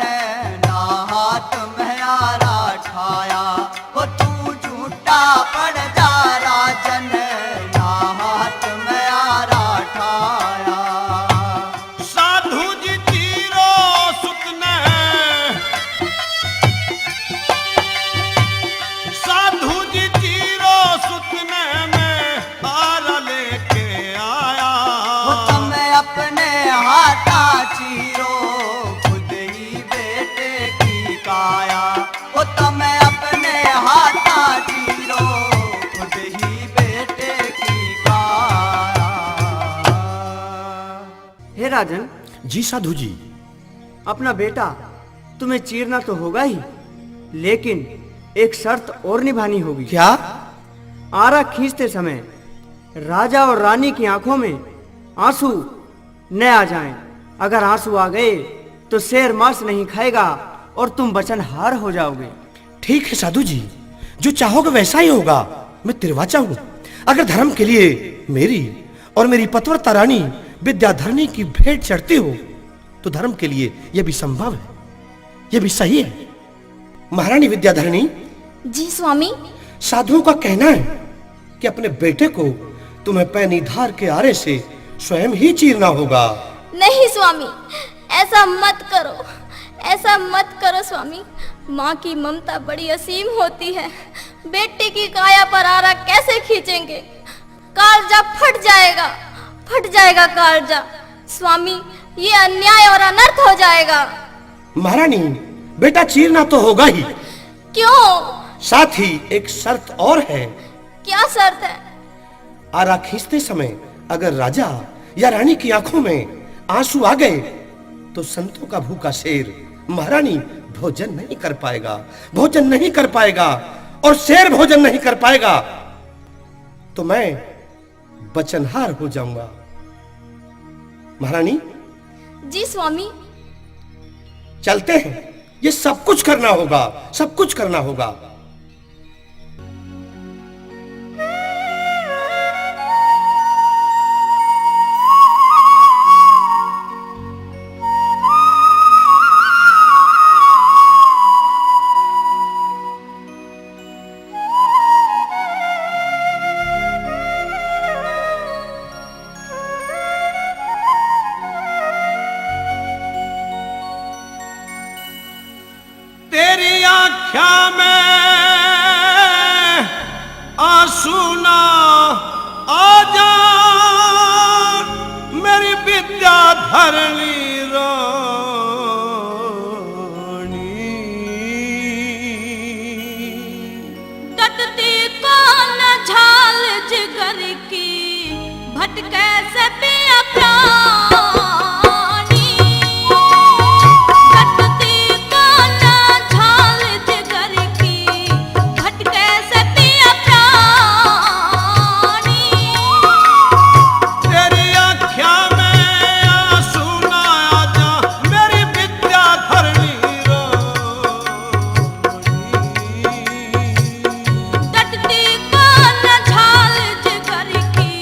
ना हाथ में आरा ठाया। वो तू झूठा पड़ जा राजन, ना हाथ में आरा ठाया। साधु जी जीरो सुत ने, साधु जी जीरो सुत ने में आरा लेके आया। वो तुम अपने हाथा चीरो, खुद ही बेटे की काया। वो तुम अपने हाथा चीरो, खुद ही बेटे की काया। हे राजन, जी साधु जी। अपना बेटा तुम्हें चीरना तो होगा ही, लेकिन एक शर्त और निभानी होगी। क्या? आरा खींचते समय राजा और रानी की आंखों में आंसू न आ जाएं। अगर आंसू आ गए तो शेर मांस नहीं खाएगा और तुम वचनहार हो जाओगे। ठीक है साधु जी, जो चाहोगे वैसा ही होगा। मैं तिरवाचा हूँ। अगर धर्म के लिए मेरी और मेरी पतिव्रता रानी विद्याधरणी की भेंट चढ़ती हो तो धर्म के लिए यह भी संभव है, यह भी सही है। महारानी विद्याधरणी, जी स्वामी। साधुओं का कहना है कि अपने बेटे को तुम्हें पैनीधार के आरे से स्वयं ही चीरना होगा। नहीं स्वामी, ऐसा मत करो, ऐसा मत करो स्वामी। माँ की ममता बड़ी असीम होती है, बेटे की काया पर आरा कैसे खींचेंगे? कालजा फट जाएगा कालजा। स्वामी, ये अन्याय और अनर्थ हो जाएगा। महारानी, बेटा चीरना तो होगा ही। क्यों? साथ ही एक शर्त और है। क्या शर्त है? आरा खींचते समय अगर राजा या रानी की आंखों में आंसू आ गए तो संतों का भूखा शेर महारानी भोजन नहीं कर पाएगा, भोजन नहीं कर पाएगा। और शेर भोजन नहीं कर पाएगा तो मैं वचनहार हो जाऊंगा। महारानी, जी स्वामी। चलते हैं। ये सब कुछ करना होगा, सब कुछ करना होगा। तेरी आँख्या में आंसू ना आ जा, मेरी विद्याधरणी रानी। कटती कौन झाल जिगर की, भटके से पिया प्राणी। कटती कौन झाल जिगर की, भटके से पिया प्राणी। तेरी आँख्या में आंसू ना आ जा, मेरी विद्याधरणी रानी। कटती कौन झाल जिगर की,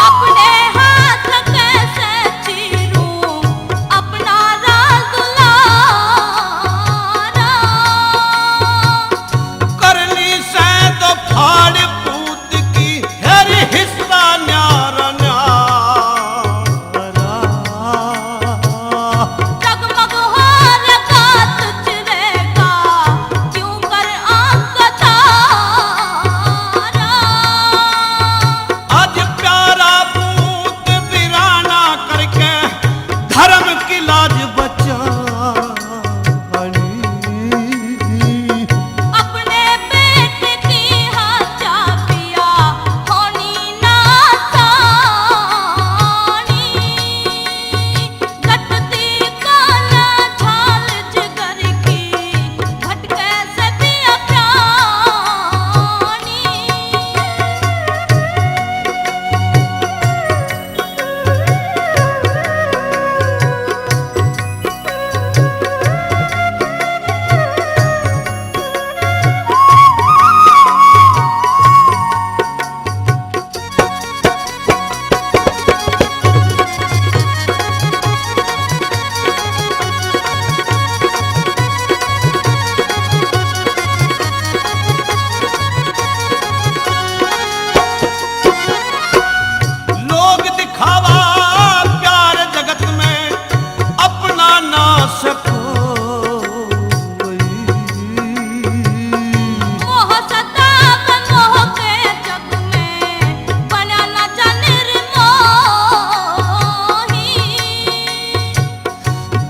अपने हाथ कैसे चीरूं अपना राज दुलारा। करली से तो फाड़ पूत की हर हिस्सा न्यारा न्यारा। जगमग हो रखा तुझरेगा क्यों कर आंख तारा। आज प्यारा पूत वीराना करके धर्म की लाज बचानी। अपने पेट की हाचा पिया होनी ना सानी। घटती काला झाल जिगर की भटके से पिया प्राणी। लोग दिखावा प्यार जगत में अपना ना सको। मोह सताव मोह के जग में बना न जा निर्मोही।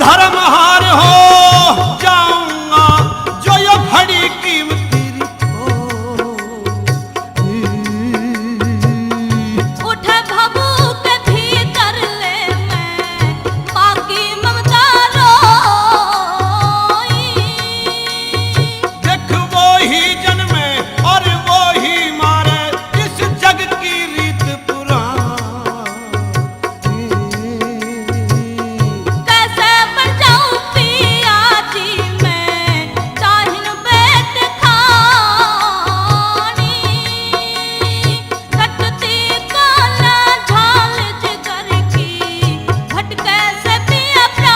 धर्म हार हो जाऊंगा जो ये घड़ी कीमती हो। उठे भभू के भीतर ले मैं बाकी ममता रोई। देख वो ही जन्मे और वो ही मारे इस जग की रीत पुरानी। कैसे बन जाऊं पिया जी मैं चाहिन बैठ खानी। घटती काला झाल जिगर की भटके से पिया प्राणी।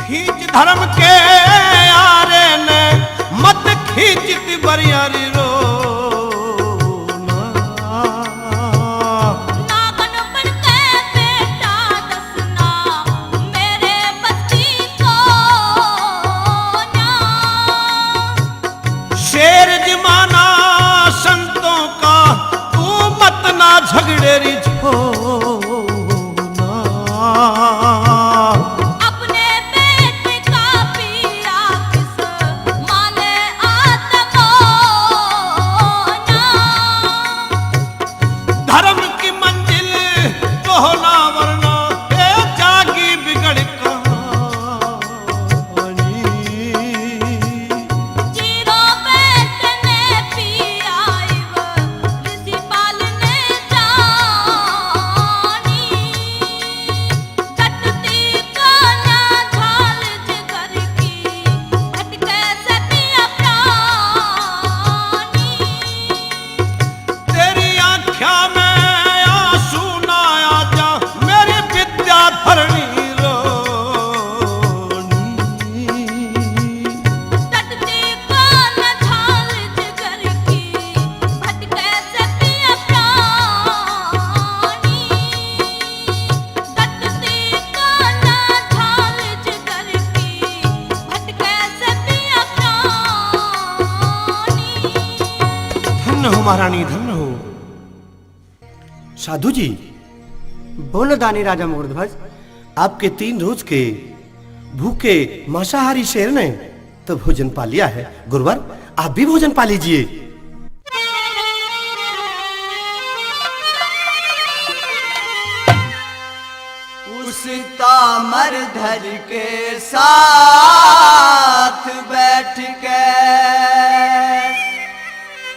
खींच धर्म के आरे ने मत खींचती बरियारी रोना। नागन बनके बेटा दसना मेरे बस्ती को ना। शेर जमाना संतों का तू मत ना झगड़ेरी झोना। अपने पेट का पीड़ा किस माने आत्मोना। धर्म की मंजिल तो ना वरना ए जागी बिगड़ कहानी। जीरो पेट ने पिया इव ऋषि पालने जानी। घटती काला झाल जिगर की भटके से पिया प्राणी। तेरी आँख्या में आंसू ना आ जा मेरी विद्या धरणी रोनी। घटती काला झाल जिगर की भटके से पिया प्राणी। घटती काला झाल जिगर की भटके से पिया प्राणी। धन्य हो महारानी, धन्य हो। साधु जी, बोलो दानी राजा मूर्धध्वज। आपके 3 रोज के भूखे मांसाहारी शेर ने तो भोजन पा लिया है। गुरुवर, आप भी भोजन पा लीजिए। उस तामरधर के साथ बैठ के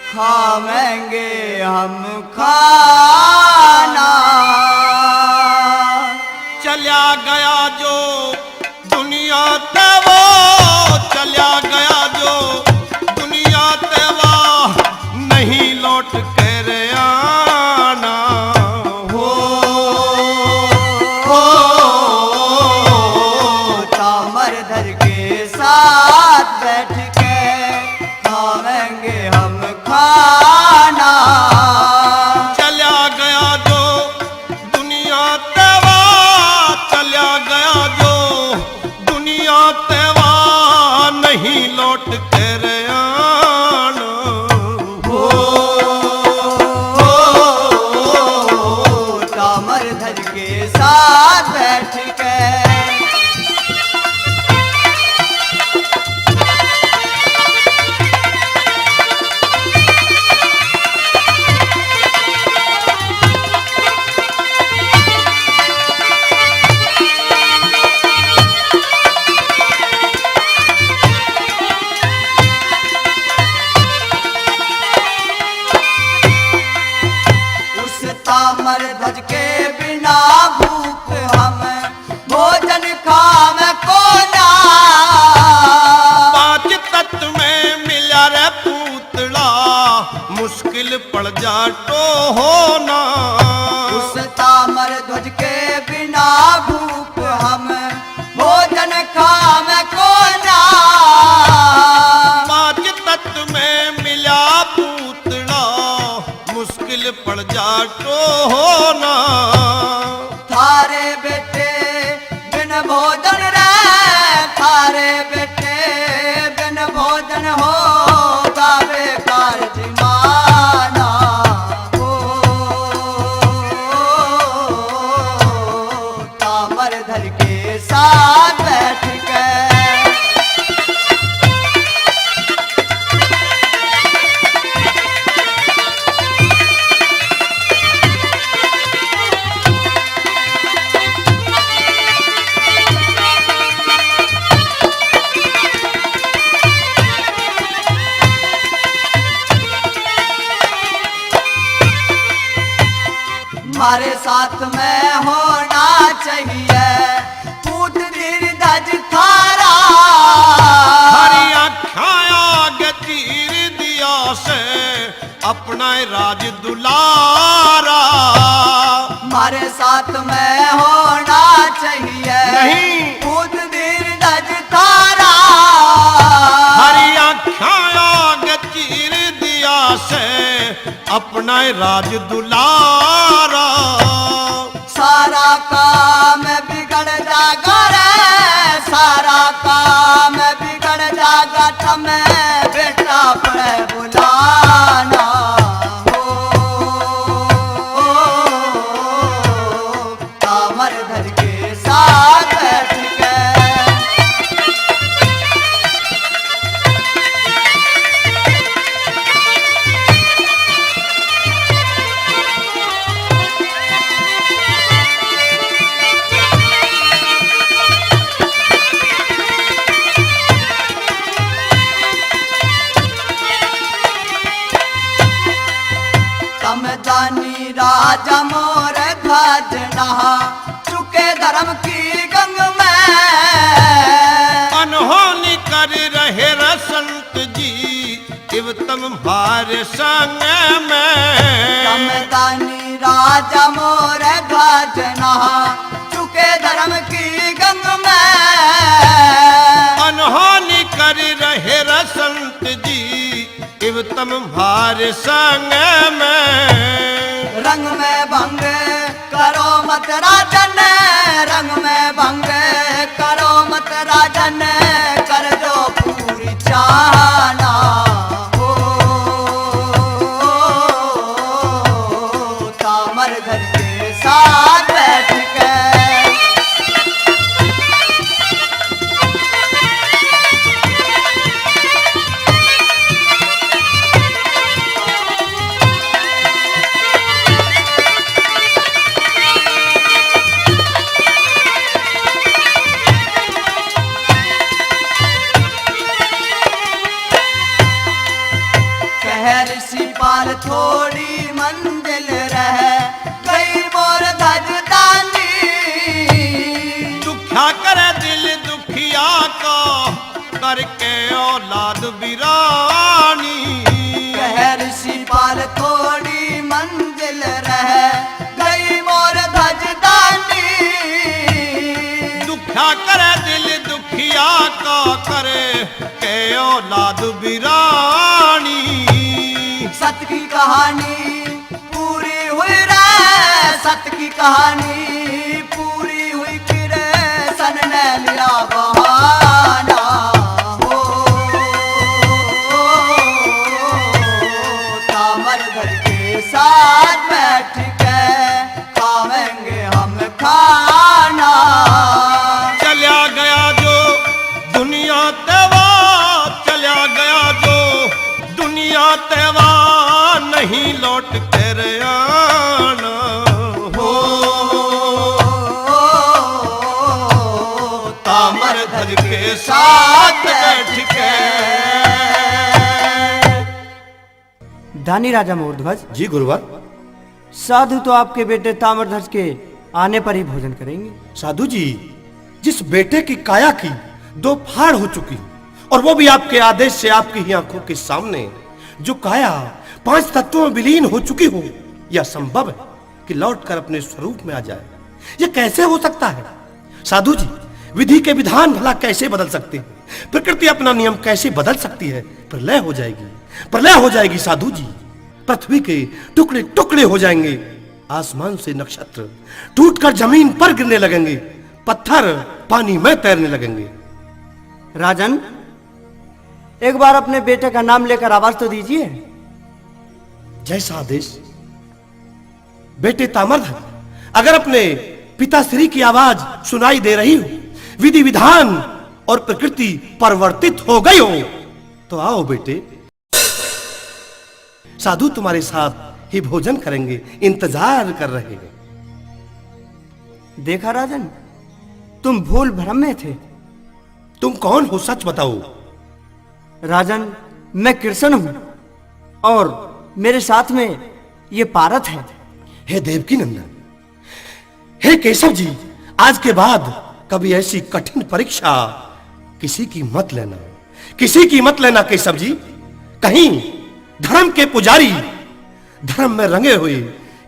खावेंगे हम खाना। चला गया जो दुनिया ते वो, चला गया जो दुनिया ते वो, नहीं लौट कर आना। तामरधर के साथ बैठ के खावेंगे हम खाना। चला गया जो दुनिया ते वो, चला गया जो दुनिया ते वो, नहीं लौट कर आना। तामरधर के साथ बैठ के तामरध्वज के बिना भूख हम भोजन खावे कोना। पांच तत्व में मिला रे पूतला, मुश्किल पड़ जाटो होना। उस तामरध्वज के बिना भूख हम भोजन खावे कोना। पांच तत्व में मिला पूतला, मुश्किल पड़ जाटो होना। थारे बेटे बिन भोजन रे, थारे बेटे बिन भोजन हो गावे कारज माना। तामरधर के साथ बैठ के हमारे साथ में होना चाहिए पूत धीरज थारा। हरी आख्याया गतीर दिया से अपना राज दुलारा। हमारे साथ में होना चाहिए नहीं पूत धीरज थारा। हरी आख्याया गतीर दिया से अपना राज दुलारा। सारा काम बिगड़ जागा रे, सारा काम बिगड़ जागा तमें बेटा पड़े बुलाना। तामरधर के साथ बैठ के समदानी राजा मोर ध्वज नहा चुके धर्म की गंग में। अनहोनी कर रहे रसंत जी इव तम भार संग में। समदानी राजा मोर ध्वज नहा चुके धर्म की गंग में। अनहोनी कर रहे रसंत जी इव तम भार संग में। रंग में भंग करो मत राजन, रंग में भंग करो मत राजन, कर दो पूरी चाहना। तामरधर के साथ बैठ के दुखिया करे दिल दुखिया को करके औलाद बिरानी। कहर सिपाल थोड़ी मंजिल रह गई मोर धजदानी। दुखिया करे दिल दुखिया को करे के औलाद बिरानी। सत की कहानी पूरी हुई रे, सत की कहानी पूरी हुई कि रे सन ने लिया बहाना। हो तामरधर के साथ बैठ के खावेंगे हम खाना। चला गया जो दुनिया तेवा, चला गया जो दुनिया तेवा नहीं लौट कर आना। हो तामरधर के साथ बैठ के। दानी राजा मोरध्वज, जी गुरुवर। साधु तो आपके बेटे ताम्रध्वज के आने पर ही भोजन करेंगे। साधु जी, जिस बेटे की काया की दो फाड़ हो चुकी और वो भी आपके आदेश से आपकी ही आंखों के सामने, जो काया 5 तत्वों में विलीन हो चुकी हो, यह संभव है कि लौटकर अपने स्वरूप में आ जाए? यह कैसे हो सकता है? साधु जी, विधि के विधान भला कैसे बदल सकते हैं? प्रकृति अपना नियम कैसे बदल सकती है? प्रलय हो जाएगी, प्रलय हो जाएगी साधु जी। पृथ्वी के टुकड़े टुकड़े हो जाएंगे, आसमान से नक्षत्र टूटकर जमीन पर गिरने लगेंगे, पत्थर पानी में तैरने लगेंगे। राजन, एक बार अपने बेटे का नाम लेकर आवाज तो दीजिए। जैसा आदेश। बेटे ताम्रध्वज, अगर अपने पिताश्री की आवाज सुनाई दे रही हो, विधि विधान और प्रकृति परिवर्तित हो गई हो, तो आओ बेटे, साधु तुम्हारे साथ ही भोजन करेंगे, इंतजार कर रहे हैं। देखा राजन, तुम भूल भ्रम में थे। तुम कौन हो, सच बताओ। राजन, मैं कृष्ण हूं और मेरे साथ में ये पारथ है। हे देवकी नंदन, हे केशव जी, आज के बाद कभी ऐसी कठिन परीक्षा किसी की मत लेना, किसी की मत लेना केशव जी। कहीं धर्म के पुजारी धर्म में रंगे हुए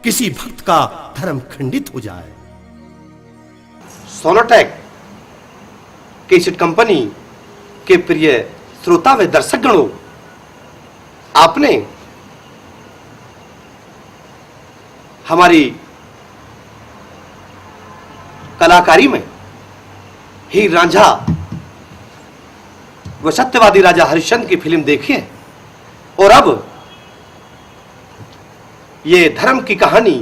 किसी भक्त का धर्म खंडित हो जाए। सोनोटेक कैसेट कंपनी के प्रिय श्रोता व दर्शकगणों, आपने हमारी कलाकारी में हीर रांझा व सत्यवादी राजा हरिश्चंद्र की फिल्म देखी है, और अब ये धर्म की कहानी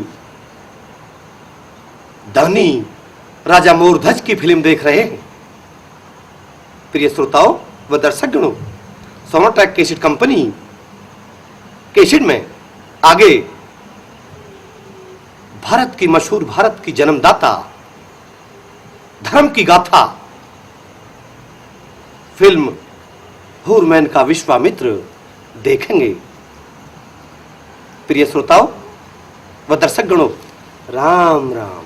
दानी राजा मोरध्वज की फिल्म देख रहे हैं। प्रिय श्रोताओं व दर्शकगणों, सोनोटेक कैसेट कंपनी कैसेट में आगे भारत की मशहूर, भारत की जन्मदाता, धर्म की गाथा फिल्म हूरमैन का विश्वामित्र देखेंगे। प्रिय श्रोताओं व दर्शकगणों, राम राम।